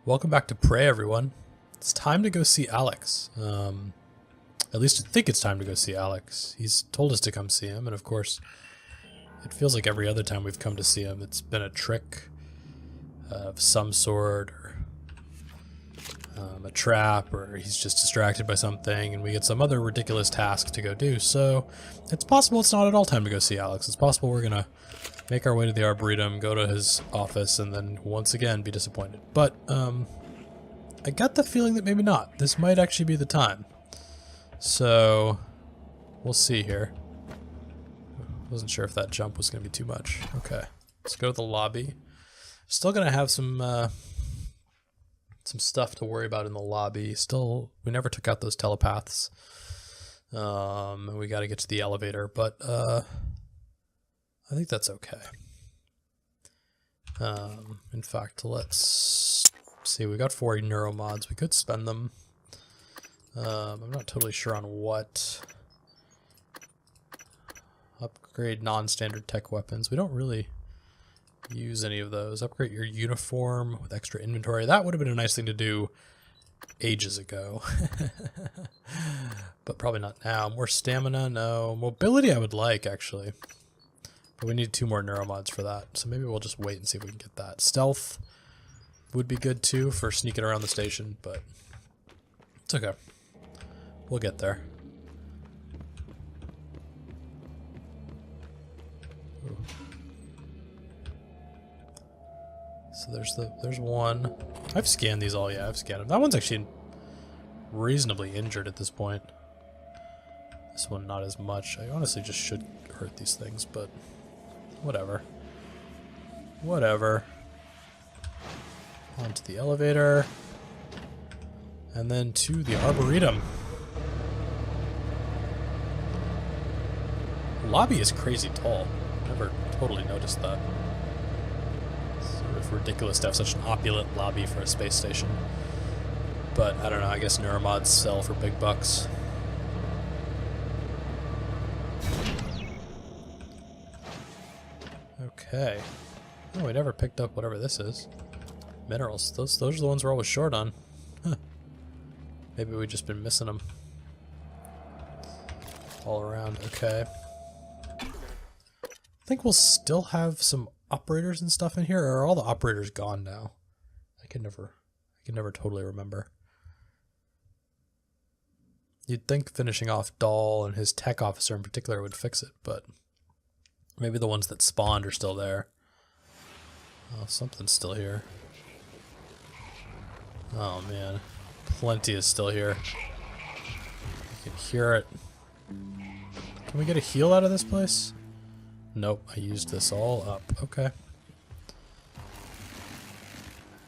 Welcome back to Prey, everyone. It's time to go see Alex. At least I think it's time to go see Alex. He's told us to come see him, and of course, it feels like every other time we've come to see him, it's been a trick of some sort, or a trap, or he's just distracted by something, and we get some other ridiculous task to go do. So it's possible it's not at all time to go see Alex. It's possible we're gonna make our way to the Arboretum, go to his office, and then once again be disappointed. But I got the feeling that maybe not. This might actually be the time. So we'll see here. Wasn't sure if that jump was going to be too much. Okay, let's go to the lobby. Still going to have some stuff to worry about in the lobby. Still, we never took out those telepaths. And we got to get to the elevator, but I think that's okay. In fact, let's see. We got 4 neuromods. We could spend them. I'm not totally sure on what. Upgrade non-standard tech weapons. We don't really use any of those. Upgrade your uniform with extra inventory. That would have been a nice thing to do ages ago. But probably not now. More stamina? No. Mobility I would like, actually. But we need 2 more neuromods for that. So maybe we'll just wait and see if we can get that. Stealth would be good too for sneaking around the station, but it's okay. We'll get there. Ooh. So there's one. I've scanned these all. Yeah, I've scanned them. That one's actually reasonably injured at this point. This one not as much. I honestly just should hurt these things, but whatever. Whatever. Onto the elevator. And then to the Arboretum. The lobby is crazy tall. Never totally noticed that. It's sort of ridiculous to have such an opulent lobby for a space station. But I don't know, I guess neuromods sell for big bucks. Okay. Oh, we never picked up whatever this is. Minerals. Those are the ones we're always short on. Huh. Maybe we've just been missing them. All around. Okay. I think we'll still have some operators and stuff in here, or are all the operators gone now? I can never totally remember. You'd think finishing off Dahl and his tech officer in particular would fix it, but maybe the ones that spawned are still there. Oh, something's still here. Oh man, plenty is still here. You can hear it. Can we get a heal out of this place? Nope, I used this all up. Okay.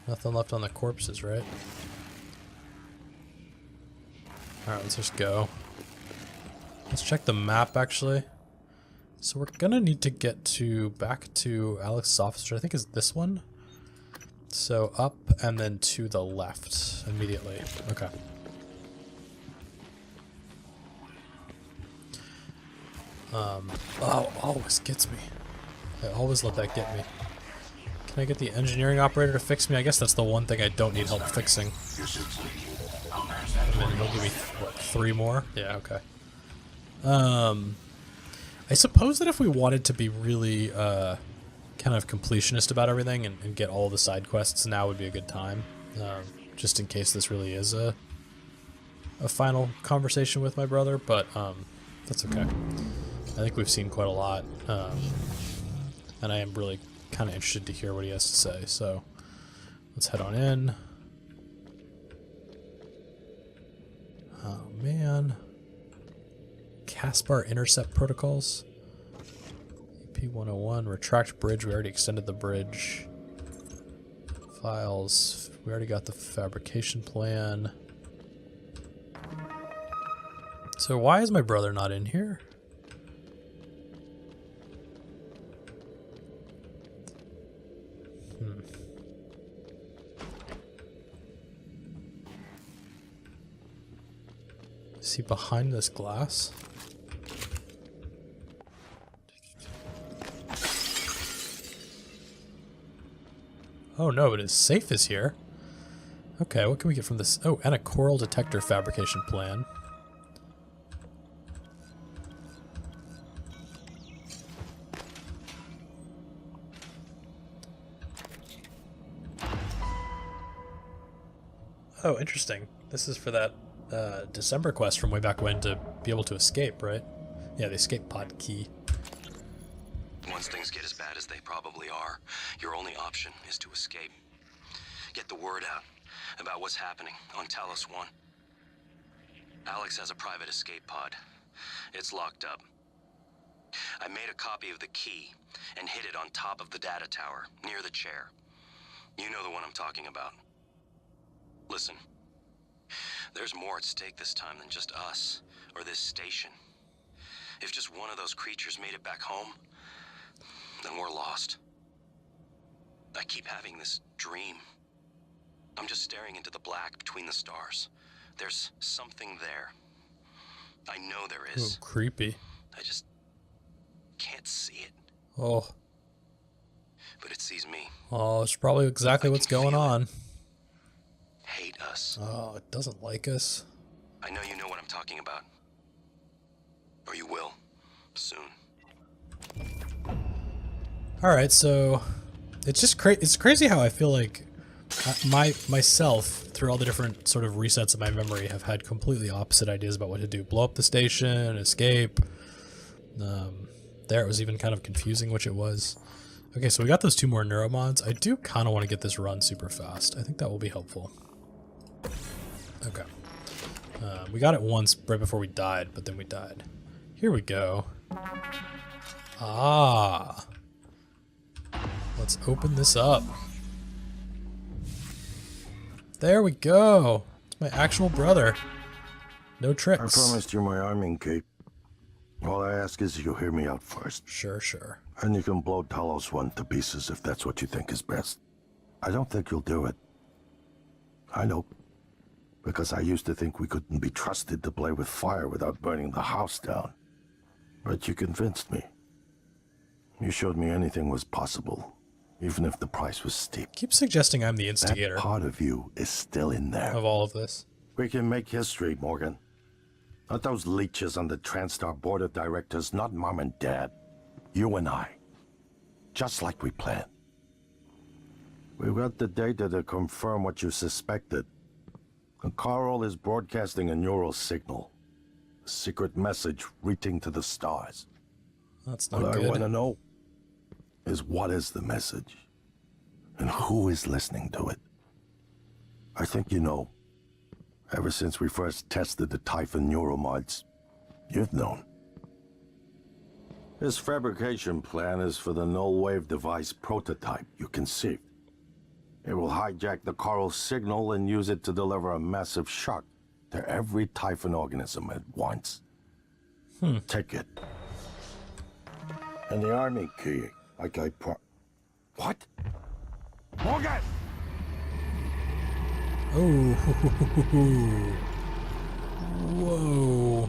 Nothing left on the corpses, right? Alright, let's just go. Let's check the map, actually. So we're gonna need to get back to Alex's office, which I think is this one. So up and then to the left immediately. Okay. Oh, always gets me. I always let that get me. Can I get the engineering operator to fix me? I guess that's the one thing I don't need help fixing. And then he'll give me, what, 3 more? Yeah, okay. I suppose that if we wanted to be really kind of completionist about everything and get all the side quests, now would be a good time. Just in case this really is a final conversation with my brother, but that's okay. I think we've seen quite a lot, and I am really kind of interested to hear what he has to say, so let's head on in. Oh man. Caspar intercept protocols. EP101, retract bridge, we already extended the bridge. Files, we already got the fabrication plan. So why is my brother not in here? Is he behind this glass? Oh no, but his safe is here. Okay, what can we get from this? Oh, and a coral detector fabrication plan. Oh, interesting. This is for that December quest from way back when to be able to escape, right? Yeah, the escape pod key. Once things get as bad as they probably are, your only option is to escape. Get the word out about what's happening on Talos I. Alex has a private escape pod. It's locked up. I made a copy of the key and hid it on top of the data tower, near the chair. You know the one I'm talking about. Listen, there's more at stake this time than just us or this station. If just one of those creatures made it back home, then we're lost. I keep having this dream. I'm just staring into the black between the stars. There's something there. I know there is. Ooh, creepy. I just can't see it. Oh. But it sees me. Oh, it's probably exactly what's going on. Hate us. Oh, it doesn't like us. I know you know what I'm talking about. Or you will. Soon. Alright, so it's just it's crazy how I feel like myself, through all the different sort of resets of my memory, have had completely opposite ideas about what to do. Blow up the station, escape. There it was even kind of confusing which it was. Okay, so we got those 2 more neuromods. I do kind of want to get this run super fast. I think that will be helpful. Okay. We got it once right before we died, but then we died. Here we go. Ah. Let's open this up. There we go. It's my actual brother. No tricks. I promised you my arming cape. All I ask is you hear me out first. Sure, sure. And you can blow Talos I to pieces if that's what you think is best. I don't think you'll do it. I know. Because I used to think we couldn't be trusted to play with fire without burning the house down. But you convinced me. You showed me anything was possible, even if the price was steep. Keep suggesting I'm the instigator. That part of you is still in there. Of all of this. We can make history, Morgan. Not those leeches on the TranStar board of directors, not Mom and Dad. You and I. Just like we planned. We've got the data to confirm what you suspected. And Carl is broadcasting a neural signal. A secret message reaching to the stars. That's not What good. I want to know is what is the message? And who is listening to it? I think you know. Ever since we first tested the Typhon neuromods, you've known. This fabrication plan is for the null-wave device prototype you conceived. It will hijack the Carl signal and use it to deliver a massive shock to every Typhon organism at once. Take it. And the army key, like I What? Morgan! Oh, whoa.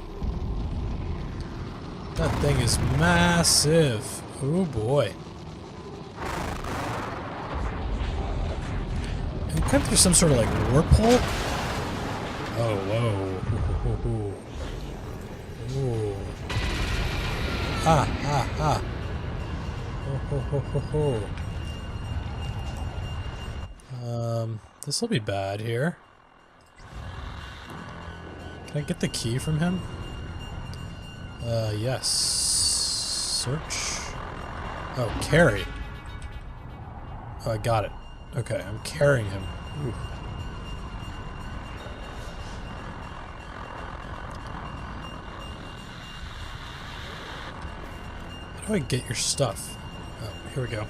That thing is massive. Oh boy. And we come through some sort of like warp hole? Oh, whoa. Ooh. Ah. This will be bad here. Can I get the key from him? Yes. Search. Oh, carry. Oh, I got it. Okay, I'm carrying him. Ooh. How do I get your stuff? Oh, here we go.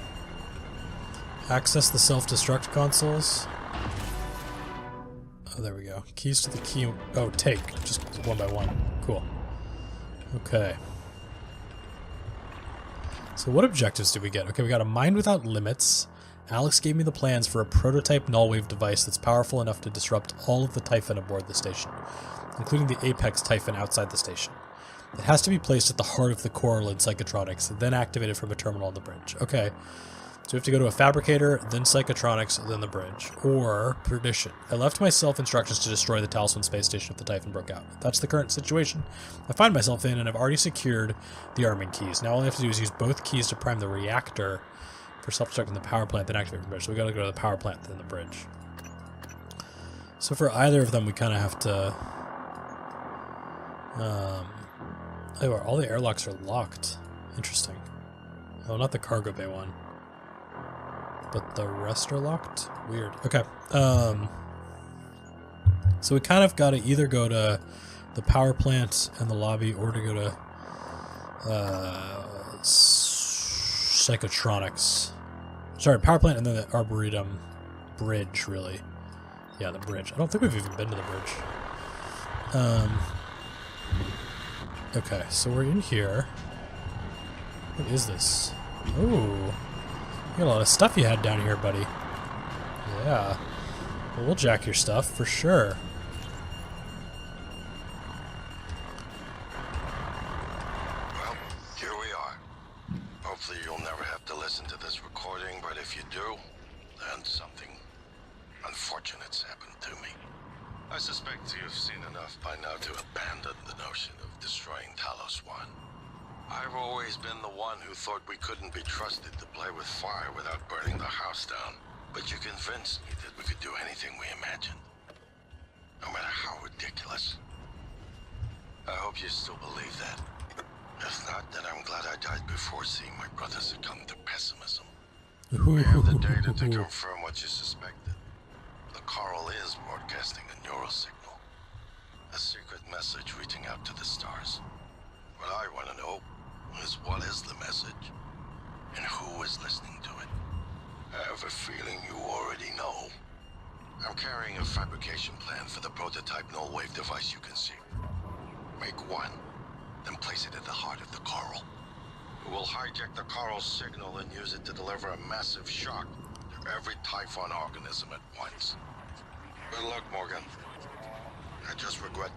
Access the self-destruct consoles. Oh, there we go. Keys to the key. Oh, take. Just one by one. Cool. Okay. So what objectives did we get? Okay, we got a mind without limits. Alex gave me the plans for a prototype null-wave device that's powerful enough to disrupt all of the Typhon aboard the station, including the Apex Typhon outside the station. It has to be placed at the heart of the coral and psychotronics, then activated from a terminal on the bridge. Okay. So we have to go to a fabricator, then psychotronics, then the bridge. Or perdition. I left myself instructions to destroy the Talos I space station if the Typhon broke out. That's the current situation I find myself in, and I've already secured the arming keys. Now all I have to do is use both keys to prime the reactor for self-destructing the power plant, then activate the bridge. So we gotta go to the power plant, then the bridge. So for either of them, we kind of have to... oh, all the airlocks are locked. Interesting. Oh, not the cargo bay one. But the rest are locked? Weird. Okay. So we kind of got to either go to the power plant and the lobby, or to go to psychotronics. Sorry, power plant and then the Arboretum bridge, really. Yeah, the bridge. I don't think we've even been to the bridge. Okay, so we're in here. What is this? Ooh. You got a lot of stuff you had down here, buddy. Yeah. Well, we'll jack your stuff, for sure. Well, here we are. Hopefully you'll never have to listen to this recording, but if you do, then something unfortunate's happened to me. I suspect you've seen enough by now to abandon the notion of destroying Talos I. I've always been the one who thought we couldn't be trusted to play with fire without burning the house down. But you convinced me that we could do anything we imagined. No matter how ridiculous. I hope you still believe that. If not, then I'm glad I died before seeing my brother succumb to pessimism. We have the data to confirm what you suspected. The coral is broadcasting a neural signal. A secret message reaching out to the stars. What I want to know is what is the message, and who is listening to it. I have a feeling you already know. I'm carrying a fabrication plan for the prototype null-wave device you conceived. Make one, then place it at the heart of the coral. We will hijack the coral's signal and use it to deliver a massive shock to every Typhon organism at once. Good luck, Morgan. I just regret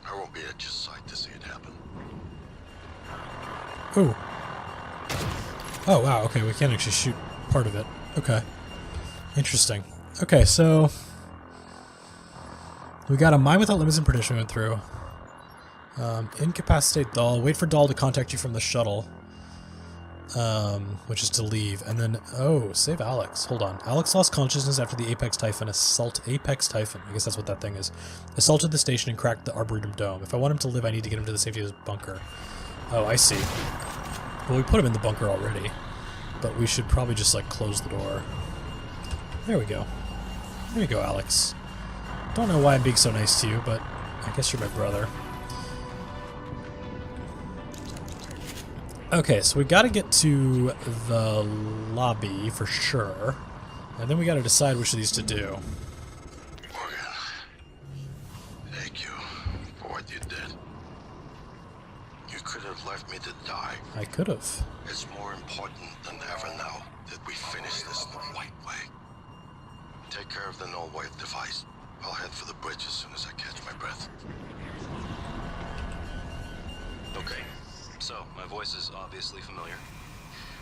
I won't be at your side to see it happen. Ooh. Oh, wow. Okay, we can't actually shoot part of it. Okay. Interesting. Okay, so... we got a mine without limits and perdition we went through. Incapacitate Dahl. Wait for Dahl to contact you from the shuttle. Which is to leave. And then... oh, save Alex. Hold on. Alex lost consciousness after the Apex Typhon Apex Typhon. I guess that's what that thing is. Assaulted the station and cracked the Arboretum dome. If I want him to live, I need to get him to the safety of his bunker. Oh, I see. Well, we put him in the bunker already. But we should probably just, like, close the door. There we go. There you go, Alex. Don't know why I'm being so nice to you, but I guess you're my brother. Okay, so we gotta get to the lobby for sure. And then we gotta decide which of these to do. Morgan, thank you for what you did. You could have left me to die. I could have. It's more important than ever now that we finish this the right way. Take care of the null-wave device. I'll head for the bridge as soon as I catch my breath. Okay. So, my voice is obviously familiar.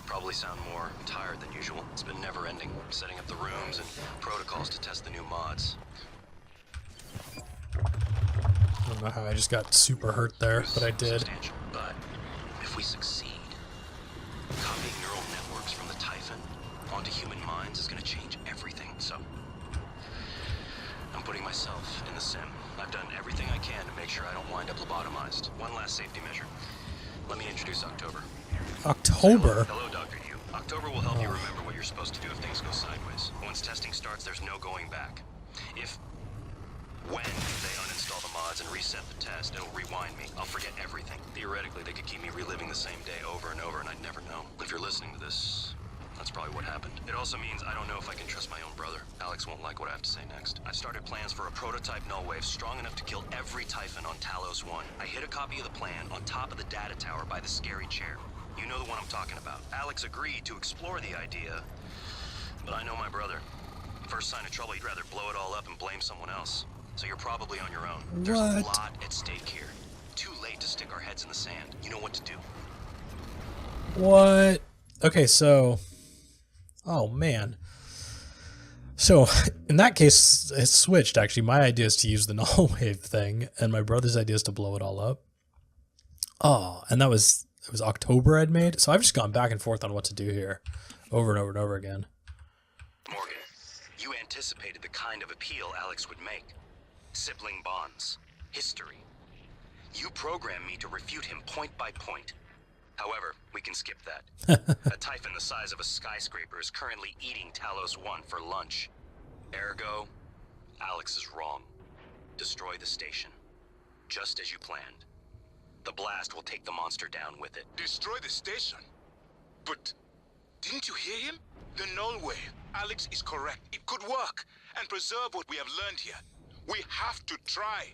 Probably sound more tired than usual. It's been never-ending, setting up the rooms and protocols to test the new mods. I don't know how I just got super hurt there, but I did. Substantial. But if we succeed, copying neural networks from the Typhon onto human minds is going to change everything. So, I'm putting myself in the sim. I've done everything I can to make sure I don't wind up lobotomized. One last safety measure. Let me introduce October. October? Hello, Dr. Yu. October will help you remember what you're supposed to do if things go sideways. Once testing starts, there's no going back. When they uninstall the mods and reset the test, it'll rewind me. I'll forget everything. Theoretically, they could keep me reliving the same day over and over, and I'd never know. If you're listening to this, that's probably what happened. It also means I don't know if I can trust my own brother. Alex won't like what I have to say next. I've started plans for a prototype null wave strong enough to kill every Typhon on Talos I. I hid a copy of the plan on top of the data tower by the scary chair. You know the one I'm talking about. Alex agreed to explore the idea, but I know my brother. First sign of trouble, he'd rather blow it all up and blame someone else. So you're probably on your own. There's a lot at stake here. Too late to stick our heads in the sand. You know what to do. What? Okay, so... Oh, man. So, in that case, it switched, actually. My idea is to use the null wave thing, and my brother's idea is to blow it all up. Oh, and it was October I'd made, so I've just gone back and forth on what to do here, over and over and over again. Morgan, you anticipated the kind of appeal Alex would make. Sibling bonds, history. You programmed me to refute him point by point. However, we can skip that. A Typhon the size of a skyscraper is currently eating Talos I for lunch. Ergo, Alex is wrong. Destroy the station, just as you planned. The blast will take the monster down with it. Destroy the station? But didn't you hear him? The null wave. Alex is correct. It could work and preserve what we have learned here. We have to try.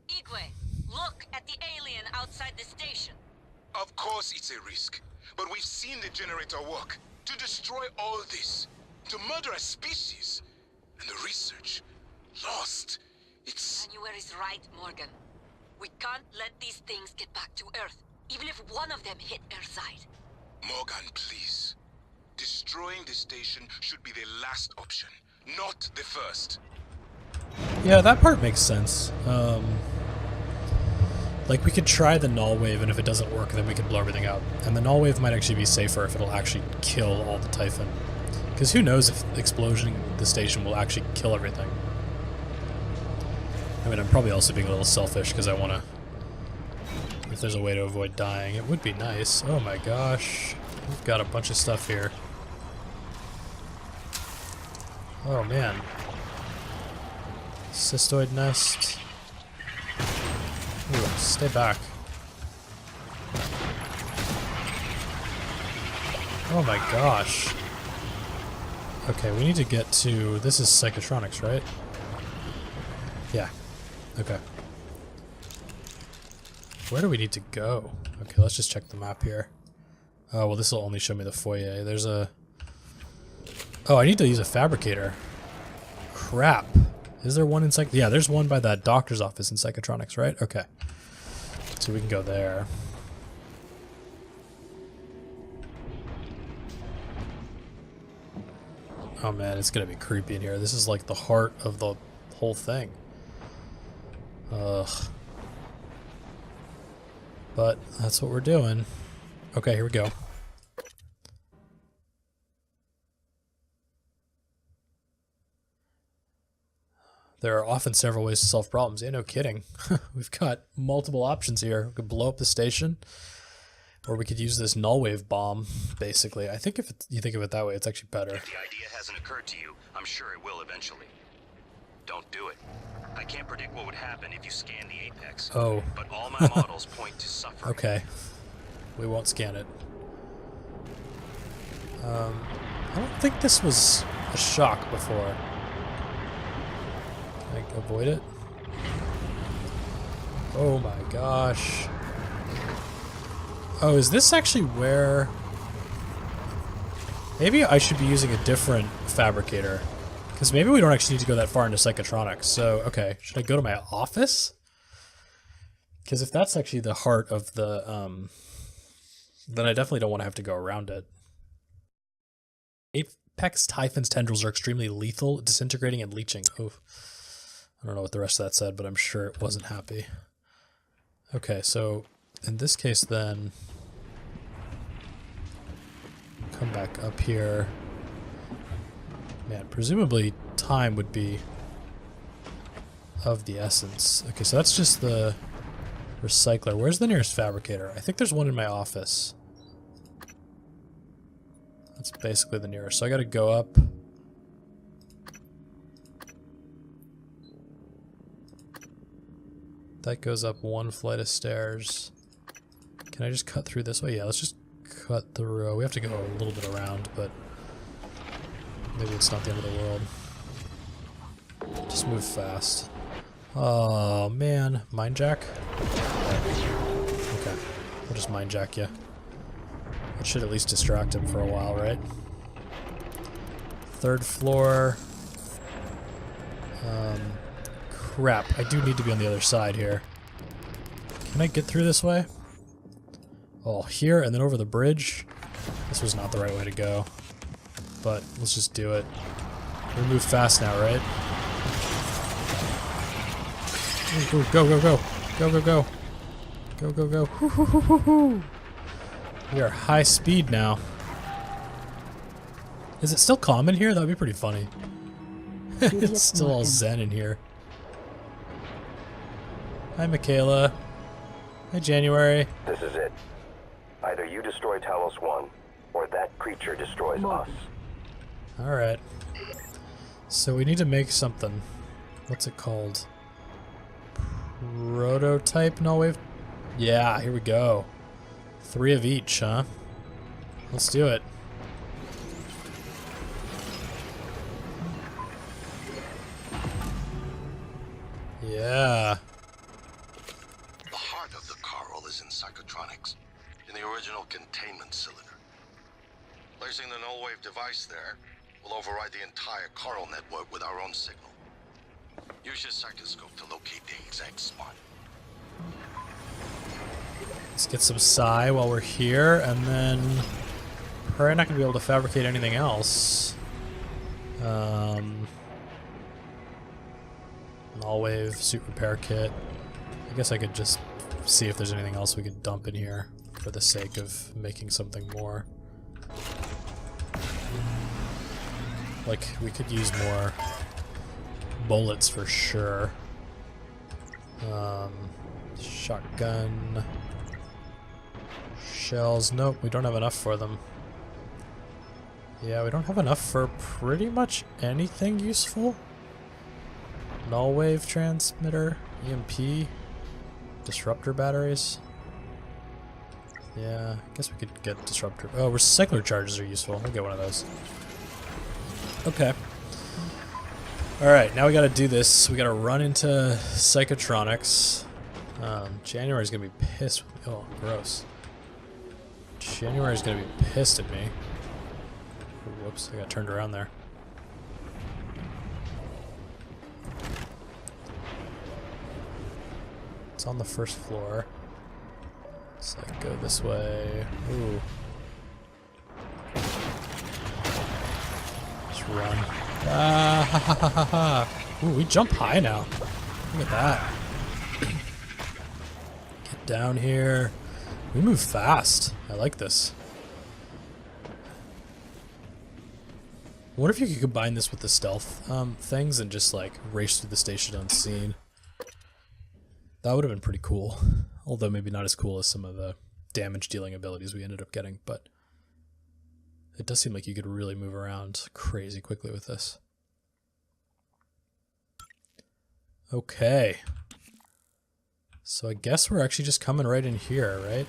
Igwe, look at the alien outside the station. Of course it's a risk, but we've seen the generator work. To destroy all this, to murder a species, and the research lost. It's... Manuel is right, Morgan. We can't let these things get back to Earth, even if one of them hit Earthside. Morgan, please. Destroying the station should be the last option, not the first. Yeah, that part makes sense. Like, we could try the null wave, and if it doesn't work, then we could blow everything up. And the null wave might actually be safer if it'll actually kill all the Typhon. Because who knows if explosioning the station will actually kill everything. I mean, I'm probably also being a little selfish, because I want to... If there's a way to avoid dying, it would be nice. Oh my gosh. We've got a bunch of stuff here. Oh man. Cystoid nest. Ooh, stay back. Oh my gosh. Okay, we need to get to... This is Psychotronics, right? Yeah. Okay. Where do we need to go? Okay, let's just check the map here. Oh, well, this will only show me the foyer. There's a... Oh, I need to use a fabricator. Crap. Is there one in Yeah, there's one by that doctor's office in Psychotronics, right? Okay. So we can go there. Oh man, it's gonna be creepy in here. This is like the heart of the whole thing. Ugh. But that's what we're doing. Okay, here we go. There are often several ways to solve problems. Yeah, no kidding. We've got multiple options here. We could blow up the station, or we could use this null wave bomb, basically. I think if you think of it that way, it's actually better. If the idea hasn't occurred to you, I'm sure it will eventually. Don't do it. I can't predict what would happen if you scan the apex. Oh. But all my models point to suffering. Okay. We won't scan it. I don't think this was a shock before. Can I avoid it? Oh my gosh. Oh, is this actually where... Maybe I should be using a different fabricator. Because maybe we don't actually need to go that far into Psychotronics. So, okay. Should I go to my office? Because if that's actually the heart of the... then I definitely don't want to have to go around it. Apex Typhon's tendrils are extremely lethal, disintegrating and leaching. Oh, I don't know what the rest of that said, but I'm sure it wasn't happy. Okay, so in this case then, come back up here. Man, presumably time would be of the essence. Okay, so that's just the recycler. Where's the nearest fabricator? I think there's one in my office. That's basically the nearest. So I gotta go up. That goes up one flight of stairs. Can I just cut through this way? Yeah, let's just cut through. We have to go a little bit around, but maybe it's not the end of the world. Just move fast. Oh man, mind jack? Okay, we'll just mind jack you. That should at least distract him for a while, right? Third floor. Crap, I do need to be on the other side here. Can I get through this way? Oh, here and then over the bridge? This was not the right way to go. But let's just do it. We move fast now, right? Ooh, go, go, go. Go, go, go. Go, go, go. Hoo, hoo, hoo, hoo, hoo. We are high speed now. Is it still calm in here? That'd be pretty funny. It's still all zen in here. Hi, Michaela. Hi, January. This is it. Either you destroy Talos I, or that creature destroys us. Alright. So we need to make something. What's it called? Prototype null wave? Yeah, here we go. 3 of each, huh? Let's do it. Yeah. The heart of the coral is in psychotronics, in the original containment cylinder. Placing the null wave device there will override the entire coral network with our own signal. Use your psychoscope to locate the exact spot. Let's get some psi while we're here, and then we're probably not going to be able to fabricate anything else. Null wave, suit repair kit. I guess I could just see if there's anything else we could dump in here for the sake of making something more. Like, we could use more bullets for sure. Shotgun. Shells. Nope, we don't have enough for them. Yeah, we don't have enough for pretty much anything useful. Null wave transmitter, EMP, disruptor batteries. Yeah, I guess we could get disruptor. Oh, recycler charges are useful. We'll get one of those. Okay. Alright, now we gotta do this. We gotta run into psychotronics. January's gonna be pissed with me. Oh, gross. January's gonna be pissed at me. Whoops, I got turned around there. It's on the first floor. Let's like go this way. Ooh. Just run. Ah, ha, ha, ha, ha, ha. Ooh, we jump high now. Look at that. Get down here. We move fast. I like this. What if you could combine this with the stealth things and just like race through the station unseen? That would have been pretty cool. Although maybe not as cool as some of the damage dealing abilities we ended up getting, but it does seem like you could really move around crazy quickly with this. Okay. So I guess we're actually just coming right in here, right?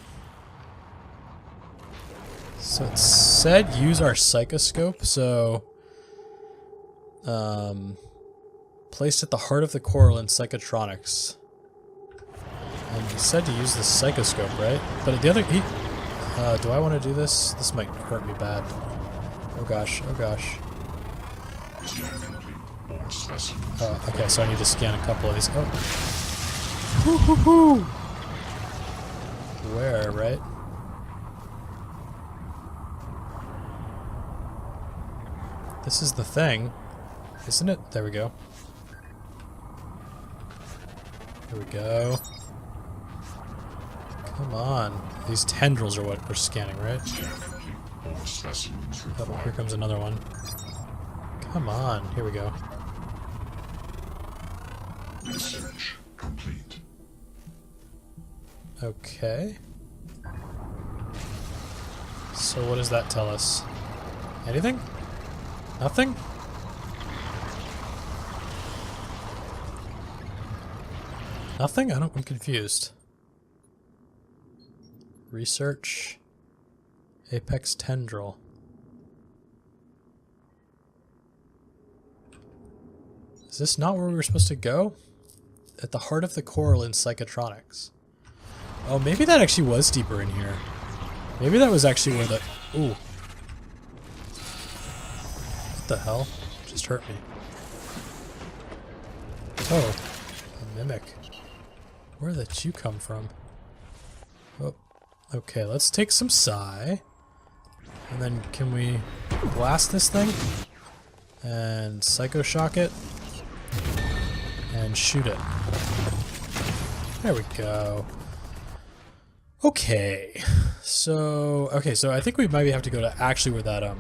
So it said use our psychoscope, so placed at the heart of the coral in psychotronics. And he said to use the psychoscope, right? But the other, do I want to do this? This might hurt me bad. Oh gosh, oh gosh. Oh, okay, so I need to scan a couple of these. Oh. Hoo, hoo, hoo. Where, right? This is the thing, isn't it? There we go. There we go. Come on. These tendrils are what we're scanning, right? Oh, here comes another one. Come on. Here we go. Research complete. Okay. So what does that tell us? Anything? Nothing? Nothing? I'm confused. Research. Apex tendril. Is this not where we were supposed to go? At the heart of the coral in psychotronics. Oh, maybe that actually was deeper in here. Maybe that was actually where the... Ooh. What the hell? Just hurt me. Oh. A mimic. Where did you come from? Oh. Okay, let's take some psi. And then can we blast this thing? And Psycho Shock it? And shoot it. There we go. Okay. So I think we maybe have to go to actually where that,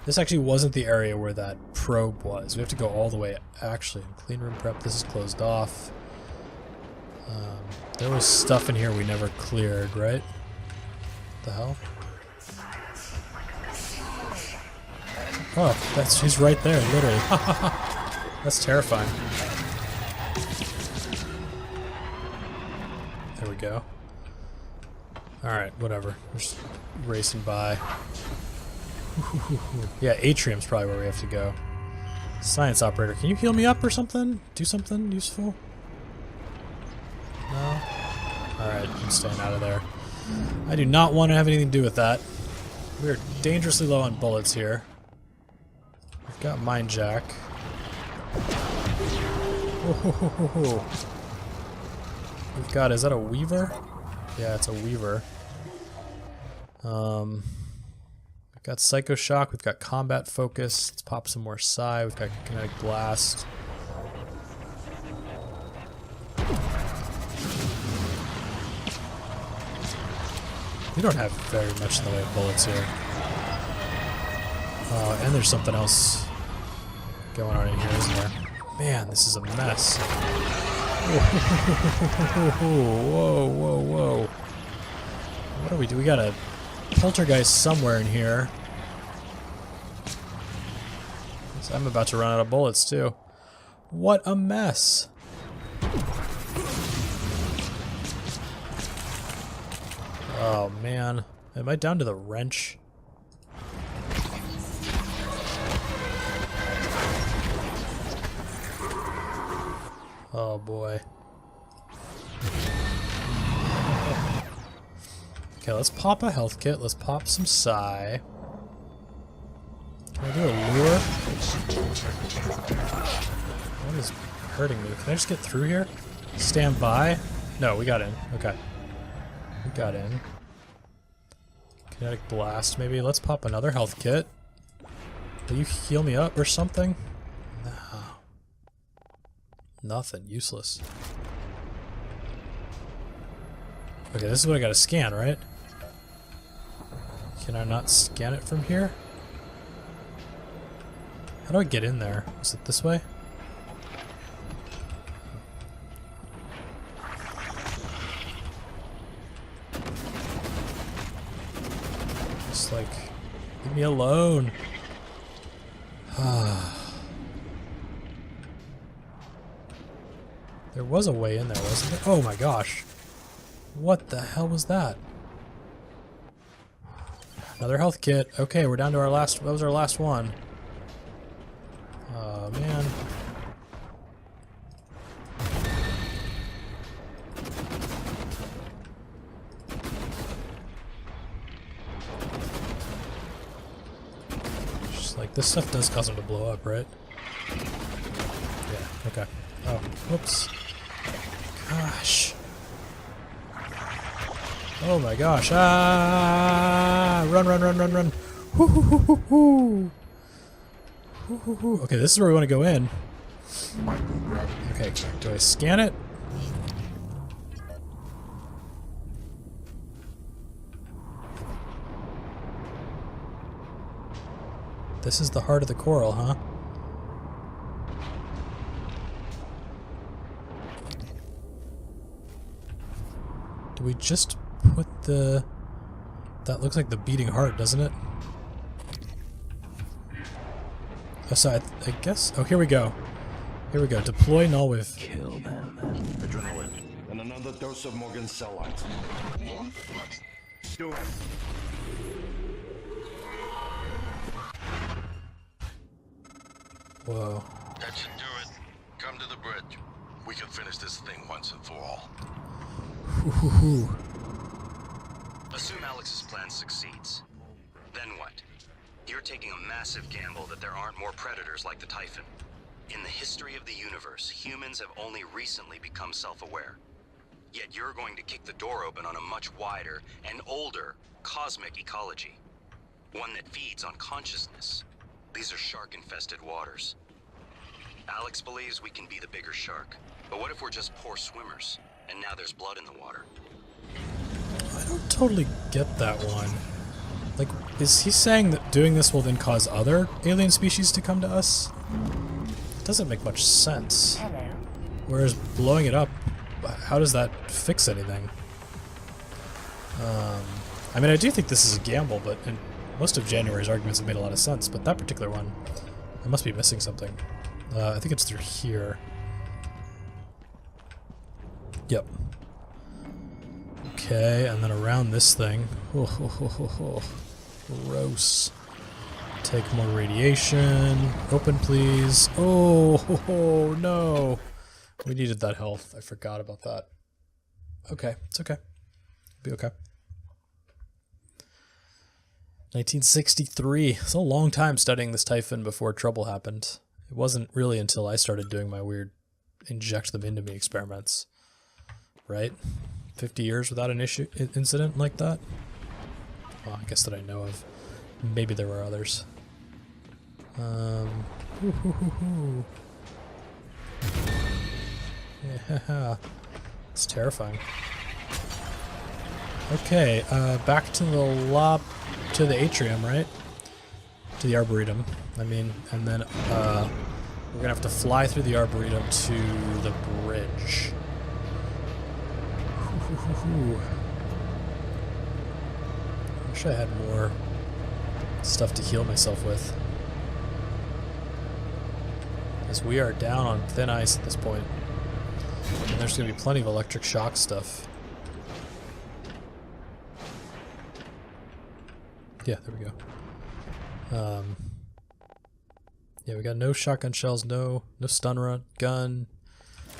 this actually wasn't the area where that probe was. We have to go all the way, actually. Clean room prep, this is closed off. There was stuff in here we never cleared, right? What the hell? Oh, he's right there, literally. That's terrifying. There we go. Alright, whatever. We're just racing by. Yeah, Atrium's probably where we have to go. Science operator, can you heal me up or something? Do something useful? No? Alright, I'm staying out of there. I do not want to have anything to do with that. We're dangerously low on bullets here. We've got Mind Jack. Whoa. We've got, is that a Weaver? Yeah, it's a Weaver. We've got Psycho Shock, we've got Combat Focus, let's pop some more Psi, we've got Kinetic Blast. We don't have very much in the way of bullets here. Oh, and there's something else going on in here, isn't there? Man, this is a mess. Whoa. What do we do? We got a poltergeist somewhere in here. I'm about to run out of bullets, too. What a mess. Oh, man. Am I down to the wrench? Oh, boy. Okay, let's pop a health kit. Let's pop some Psi. Can I do a lure? What is hurting me? Can I just get through here? Stand by? No, we got in. Okay. We got in. Kinetic Blast, maybe. Let's pop another health kit. Will you heal me up or something? No. Nothing. Useless. Okay, this is what I gotta scan, right? Can I not scan it from here? How do I get in there? Is it this way? Just like, leave me alone. There was a way in there, wasn't there? Oh my gosh. What the hell was that? Another health kit. Okay, we're down to our last, that was our last one. Oh man. Just like, this stuff does cause them to blow up, right? Yeah, okay. Oh, whoops. Gosh. Oh my gosh. Ah! Run. Hoo, hoo, hoo, hoo, hoo. Hoo, hoo, hoo. Okay, this is where we want to go in. Okay, do I scan it? This is the heart of the coral, huh? Do we just put the... That looks like the beating heart, doesn't it? Oh, so I guess... Oh, here we go. Here we go. Deploy null with... Kill them. Adrenaline. And another dose of Morgan's cell lines. Do it. Whoa. That should do it. Come to the bridge. We can finish this thing once and for all. Assume Alex's plan succeeds. Then what? You're taking a massive gamble that there aren't more predators like the Typhon. In the history of the universe, humans have only recently become self-aware. Yet you're going to kick the door open on a much wider and older cosmic ecology. One that feeds on consciousness. These are shark-infested waters. Alex believes we can be the bigger shark. But what if we're just poor swimmers, and now there's blood in the water? I don't totally get that one. Like, is he saying that doing this will then cause other alien species to come to us? It doesn't make much sense. Whereas blowing it up, how does that fix anything? I mean, I do think this is a gamble, but in most of January's arguments have made a lot of sense, but that particular one, I must be missing something. I think it's through here. Yep. Okay, and then around this thing. Gross. Take more radiation. Open, please. Oh, no. We needed that health. I forgot about that. Okay, it's okay. Be okay. 1963. It's a long time studying this Typhon before trouble happened. It wasn't really until I started doing my weird inject them into me experiments. Right? 50 years without an incident like that? Well, I guess that I know of. Maybe there were others. Yeah. It's terrifying. Okay, back to the atrium, right? To the Arboretum, I mean, and then we're gonna have to fly through the Arboretum to the bridge. Wish I had more stuff to heal myself with. Because we are down on thin ice at this point. And there's going to be plenty of electric shock stuff. Yeah, there we go. Yeah, we got no shotgun shells, no stun run gun.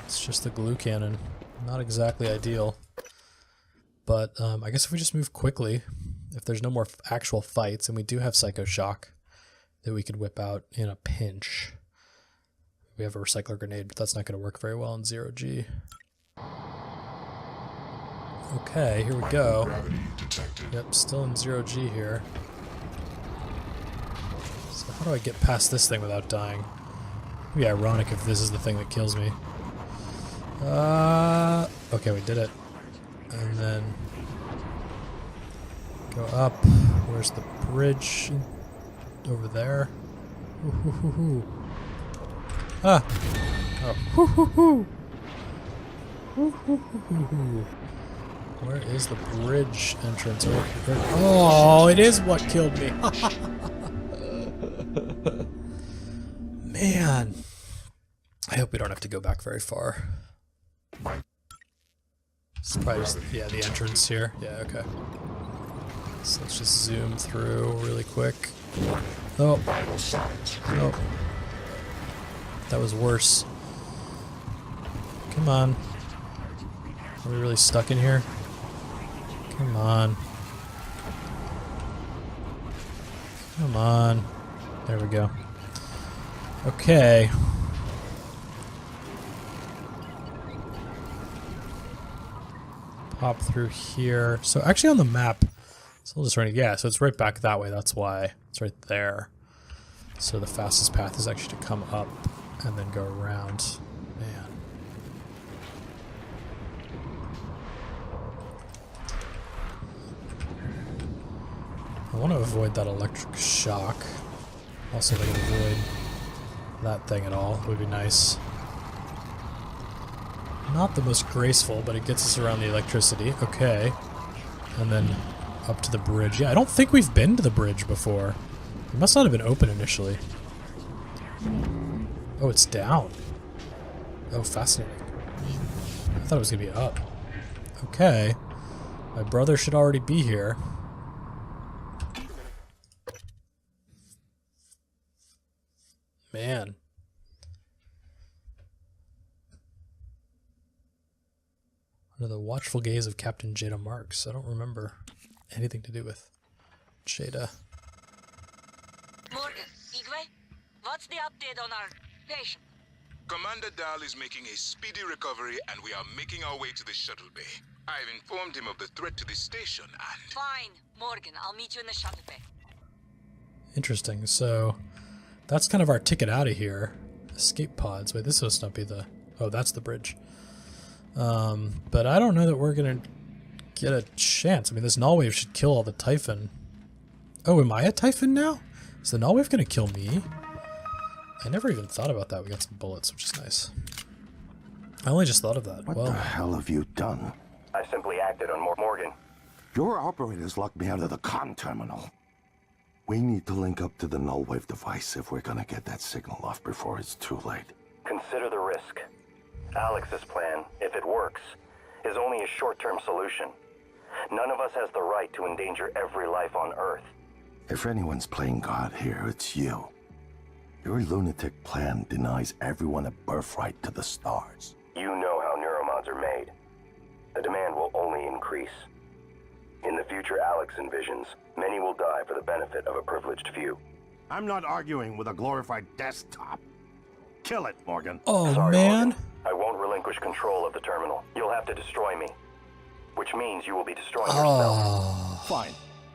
It's just the glue cannon. Not exactly ideal. But I guess if we just move quickly, if there's no more actual fights, and we do have Psycho Shock that we could whip out in a pinch. We have a recycler grenade, but that's not going to work very well in 0G. Okay, here we go. Gravity detected. Yep, still in 0G here. So how do I get past this thing without dying? It'd be ironic if this is the thing that kills me. Okay, we did it. And then go up. Where's the bridge? Over there. Ah! Oh. Where is the bridge entrance? Oh, it is what killed me. Man. I hope we don't have to go back very far. It's probably just, yeah, the entrance here. Yeah, okay. So let's just zoom through really quick. Oh. Oh. That was worse. Come on. Are we really stuck in here? Come on. Come on. There we go. Okay. Pop through here. So actually on the map, it's a little disorienting. Yeah, so it's right back that way. That's why. It's right there. So the fastest path is actually to come up and then go around. Man. I want to avoid that electric shock. Also, if I can avoid that thing at all, it would be nice. Not the most graceful, but it gets us around the electricity. Okay. And then up to the bridge. Yeah, I don't think we've been to the bridge before. It must not have been open initially. Oh, it's down. Oh, fascinating. I thought it was going to be up. Okay. My brother should already be here. Man. Under the watchful gaze of Captain Jada Marks. I don't remember anything to do with Jada. Morgan, Igwe, what's the update on our patient? Commander Dahl is making a speedy recovery, and we are making our way to the shuttle bay. I've informed him of the threat to the station, and... Fine, Morgan, I'll meet you in the shuttle bay. Interesting. So that's kind of our ticket out of here. Escape pods. Wait, this must not be the... Oh, that's the bridge. But I don't know that we're going to get a chance. I mean, this null wave should kill all the Typhon. Oh, am I a Typhon now? Is the null wave going to kill me? I never even thought about that. We got some bullets, which is nice. I only just thought of that. What the hell have you done? I simply acted on Morgan. Your operators locked me out of the comm terminal. We need to link up to the null wave device if we're gonna get that signal off before it's too late. Consider the risk. Alex's plan, if it works, is only a short-term solution. None of us has the right to endanger every life on Earth. If anyone's playing God here, it's you. Your lunatic plan denies everyone a birthright to the stars. You know how neuromods are made. The demand will only increase. In the future Alex envisions, many will die for the benefit of a privileged few. I'm not arguing with a glorified desktop. Kill it, Morgan. Oh, Sorry, man. Morgan. I won't relinquish control of the terminal. You'll have to destroy me. Which means you will be destroying yourself. Oh. Fine.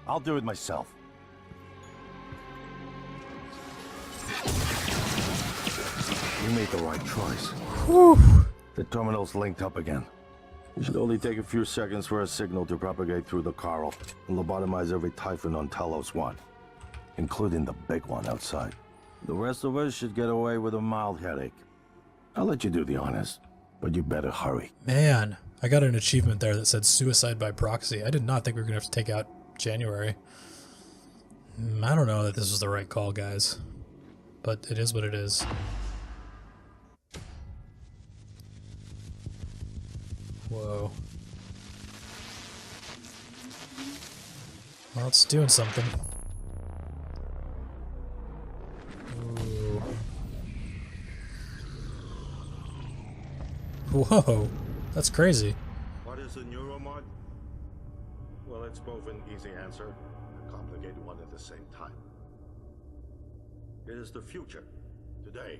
I'll do it myself. You made the right choice. Whew. The terminal's linked up again. It should only take a few seconds for a signal to propagate through the Coral and lobotomize every Typhon on Talos I, including the big one outside. The rest of us should get away with a mild headache. I'll let you do the honors, but you better hurry. Man, I got an achievement there that said suicide by proxy. I did not think we were going to have to take out January. I don't know that this was the right call, guys. But it is what it is. Whoa. Well, it's doing something. Ooh. Whoa, that's crazy. What is a neuromod? Well, it's both an easy answer and a complicated one at the same time. It is the future, today.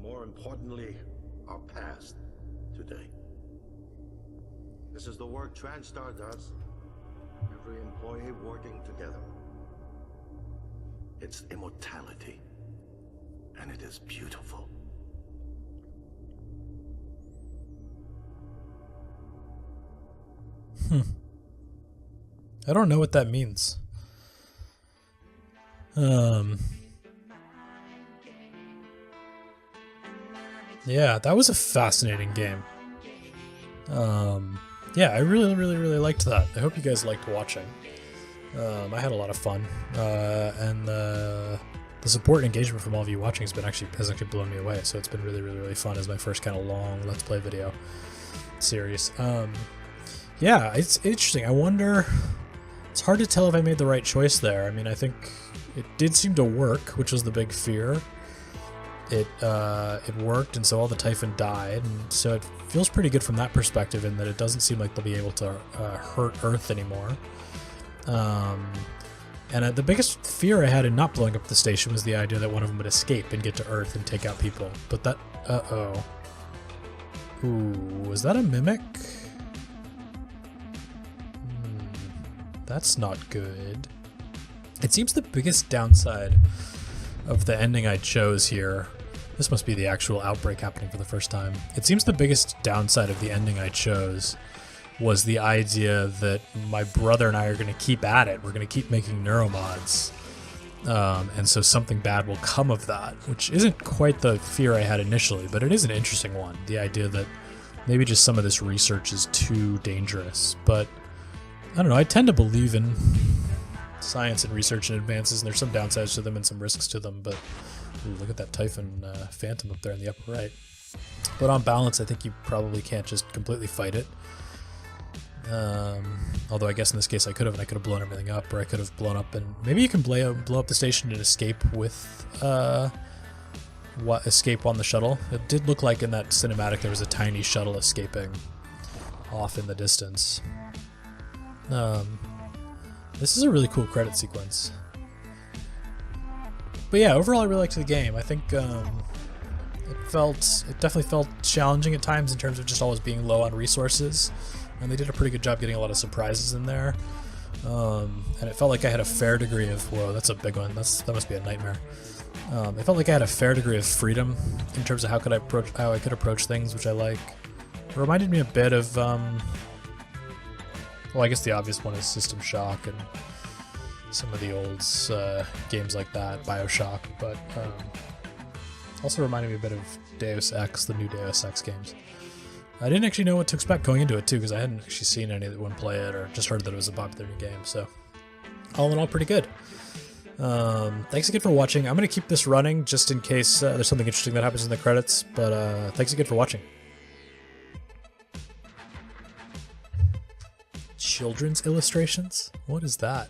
More importantly, our past, today. This is the work TranStar does. Every employee working together. It's immortality, and it is beautiful. I don't know what that means. Yeah, that was a fascinating game. Yeah, I really liked that. I hope you guys liked watching. I had a lot of fun, and the support and engagement from all of you watching has actually blown me away. So it's been really fun as my first kind of long Let's Play video series. Yeah, it's interesting. I wonder. It's hard to tell if I made the right choice there. I mean, I think it did seem to work, which was the big fear. It worked, and so all the Typhon died, and so it feels pretty good from that perspective in that it doesn't seem like they'll be able to hurt Earth anymore. And the biggest fear I had in not blowing up the station was the idea that one of them would escape and get to Earth and take out people. But that... Uh-oh. Ooh, was that a mimic? That's not good. It seems the biggest downside of the ending I chose here... This must be the actual outbreak happening for the first time. It seems the biggest downside of the ending I chose was the idea that my brother and I are going to keep at it. We're going to keep making neuromods. And so something bad will come of that, which isn't quite the fear I had initially, but it is an interesting one. The idea that maybe just some of this research is too dangerous. But I don't know, I tend to believe in science and research and advances, and there's some downsides to them and some risks to them, but ooh, look at that Typhon Phantom up there in the upper right. But on balance, I think you probably can't just completely fight it. Although I guess in this case I could have, and I could have blown everything up, or I could have blown up, and maybe you can blow up the station and escape with escape on the shuttle. It did look like in that cinematic there was a tiny shuttle escaping off in the distance. This is a really cool credit sequence. But yeah, overall I really liked the game. I think it definitely felt challenging at times in terms of just always being low on resources, and they did a pretty good job getting a lot of surprises in there. And it felt like I had a fair degree of, whoa, that's a big one. That must be a nightmare. It felt like I had a fair degree of freedom in terms of how I could approach things, which I like. It reminded me a bit of, well, I guess the obvious one is System Shock and some of the old games like that, BioShock, but also reminded me a bit of Deus Ex, the new Deus Ex games. I didn't actually know what to expect going into it too, because I hadn't actually seen anyone play it or just heard that it was a popular new game, so all in all, pretty good. Thanks again for watching. I'm going to keep this running just in case there's something interesting that happens in the credits, but thanks again for watching. Children's illustrations? What is that?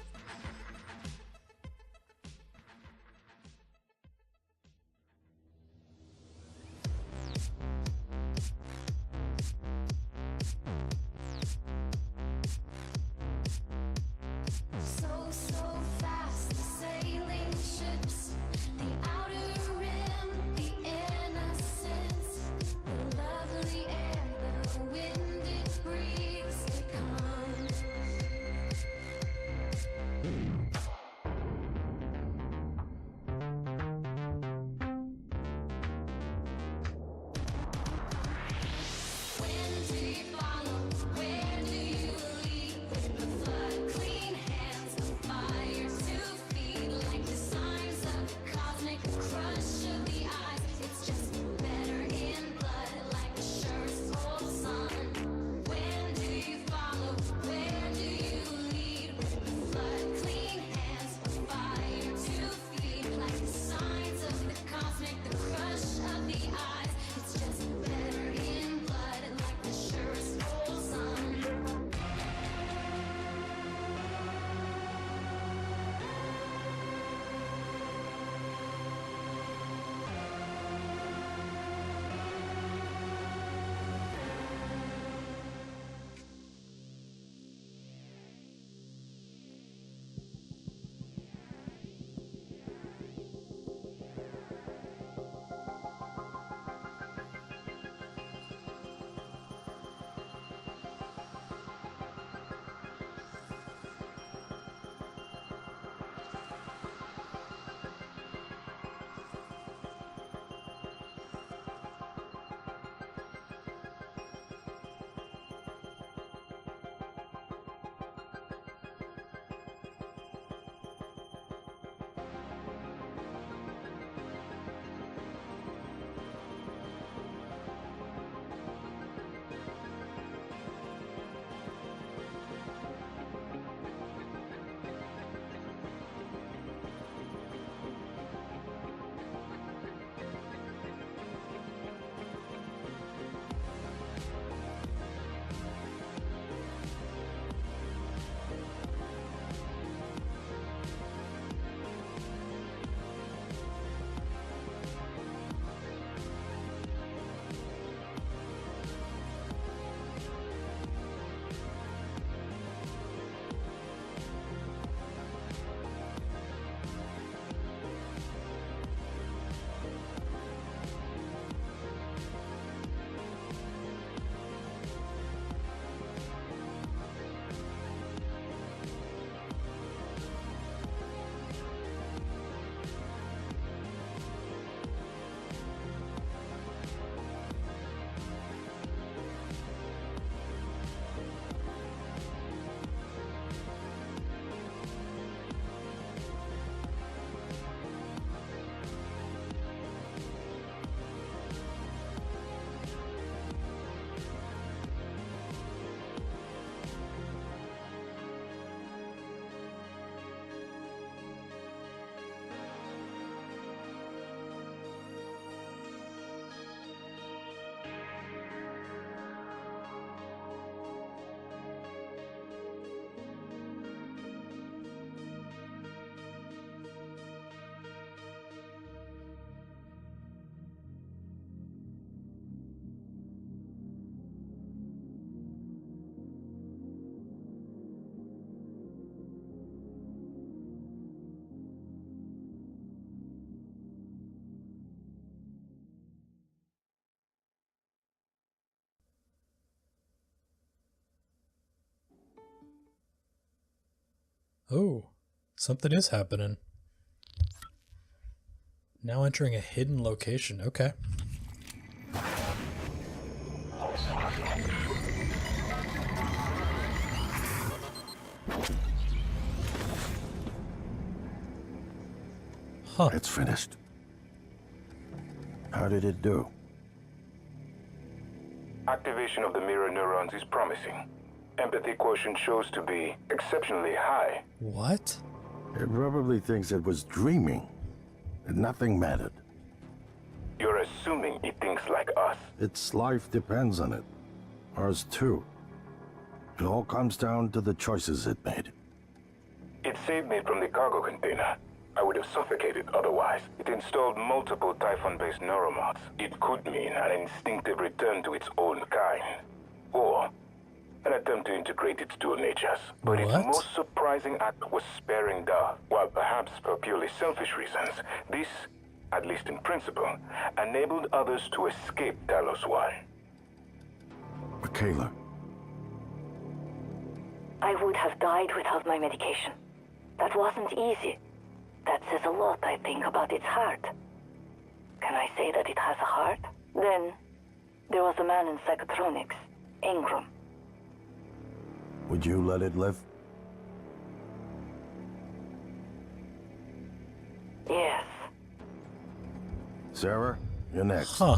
Oh, something is happening. Now entering a hidden location. Okay. Huh. It's finished. How did it do? Activation of the mirror neurons is promising. Empathy quotient shows to be exceptionally high. What? It probably thinks it was dreaming, and nothing mattered. You're assuming it thinks like us. Its life depends on it. Ours too. It all comes down to the choices it made. It saved me from the cargo container. I would have suffocated otherwise. It installed multiple Typhon-based neuromods. It could mean an instinctive return to its own kind. Or an attempt to integrate its dual natures. But its What? most surprising act was sparing Dar. While perhaps for purely selfish reasons, this, at least in principle, enabled others to escape Talos I. Michaela, I would have died without my medication. That wasn't easy. That says a lot, I think, about its heart. Can I say that it has a heart? Then, there was a man in psychotronics, Ingram. would you let it live? Yes. Sarah, you're next. Huh.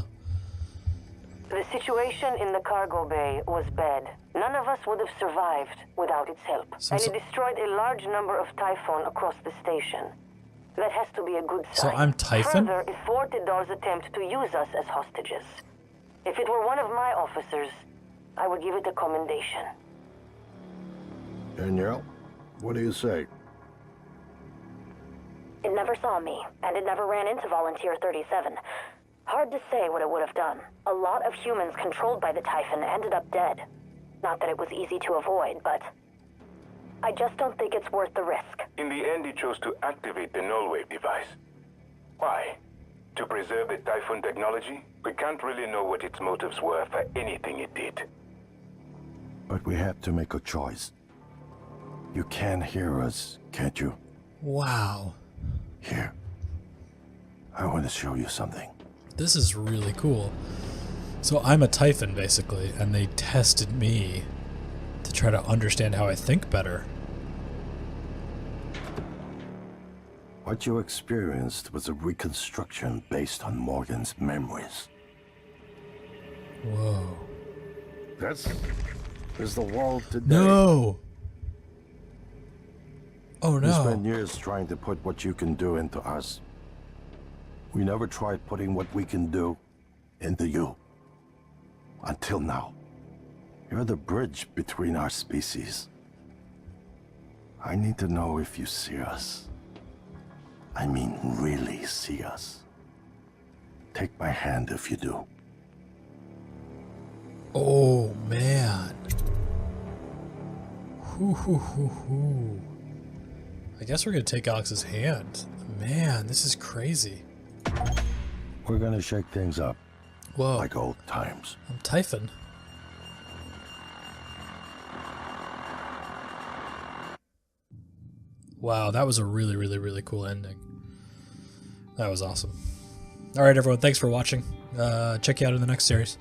The situation in the cargo bay was bad. None of us would have survived without its help. So- And it destroyed a large number of Typhon across the station. That has to be a good So sign. I'm Typhon? Further, it thwarted Dar's attempt to use us as hostages. If it were one of my officers, I would give it a commendation. Danielle, what do you say? It never saw me, and it never ran into Volunteer 37. Hard to say what it would have done. A lot of humans controlled by the Typhon ended up dead. Not that it was easy to avoid, but I just don't think it's worth the risk. In the end, he chose to activate the null-wave device. Why? To preserve the Typhon technology? We can't really know what its motives were for anything it did. But we have to make a choice. You can hear us, can't you? Wow. Here. I want to show you something. This is really cool. So I'm a Typhon, basically, and they tested me to try to understand how I think better. What you experienced was a reconstruction based on Morgan's memories. Whoa. This is the world today. No! Oh We spent no. years trying to put what you can do into us. We never tried putting what we can do into you. Until now. You're the bridge between our species. I need to know if you see us. I mean, really see us. Take my hand if you do. Oh man. Hoo hoo hoo hoo. I guess we're gonna take Alex's hand. Man, this is crazy. We're gonna shake things up, Whoa. like old times. I'm Typhon. Wow, that was a really, really, really cool ending. That was awesome. Alright everyone, thanks for watching. Check you out in the next series.